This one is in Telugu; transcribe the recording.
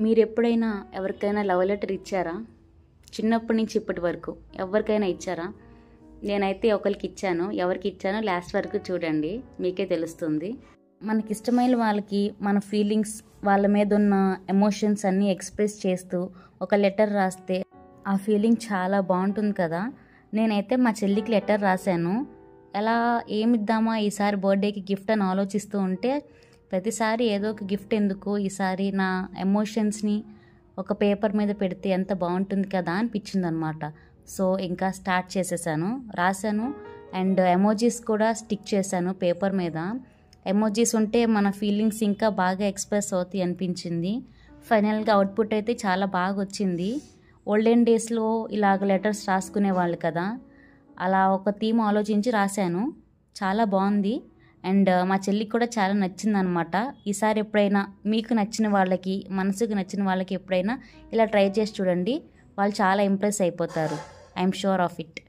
మీరు ఎప్పుడైనా ఎవరికైనా లవ్ లెటర్ ఇచ్చారా? చిన్నప్పటి నుంచి ఇప్పటి వరకు ఎవరికైనా ఇచ్చారా? నేనైతే ఒకరికి ఇచ్చాను. ఎవరికి ఇచ్చానో లాస్ట్ వరకు చూడండి, మీకే తెలుస్తుంది. మనకిష్టమైన వాళ్ళకి మన ఫీలింగ్స్, వాళ్ళ మీద ఉన్న ఎమోషన్స్ అన్నీ ఎక్స్ప్రెస్ చేస్తూ ఒక లెటర్ రాస్తే ఆ ఫీలింగ్ చాలా బాగుంటుంది కదా. నేనైతే మా చెల్లికి లెటర్ రాశాను. ఎలా ఏమిద్దామా ఈసారి బర్త్డేకి గిఫ్ట్ అని ఆలోచిస్తూ ఉంటే ప్రతిసారి ఏదో ఒక గిఫ్ట్ ఎందుకు, ఈసారి నా ఎమోషన్స్ని ఒక పేపర్ మీద పెడితే ఎంత బాగుంటుంది కదా అనిపించింది అనమాట. సో ఇంకా స్టార్ట్ చేసేసాను, రాశాను అండ్ ఎమోజీస్ కూడా స్టిక్ చేశాను పేపర్ మీద. ఎమోజీస్ ఉంటే మన ఫీలింగ్స్ ఇంకా బాగా ఎక్స్ప్రెస్ అవుతాయి అనిపించింది. ఫైనల్గా అవుట్పుట్ అయితే చాలా బాగా వచ్చింది. ఓల్డెన్ డేస్లో ఇలాగ లెటర్స్ రాసుకునేవాళ్ళు కదా, అలా ఒక థీమ్ ఆలోచించి రాశాను. చాలా బాగుంది అండ్ మా చెల్లికి కూడా చాలా నచ్చింది అనమాట. ఈసారి ఎప్పుడైనా మీకు నచ్చిన వాళ్ళకి, మనసుకు నచ్చిన వాళ్ళకి ఎప్పుడైనా ఇలా ట్రై చేసి చూడండి, వాళ్ళు చాలా ఇంప్రెస్ అయిపోతారు. I'm sure of it.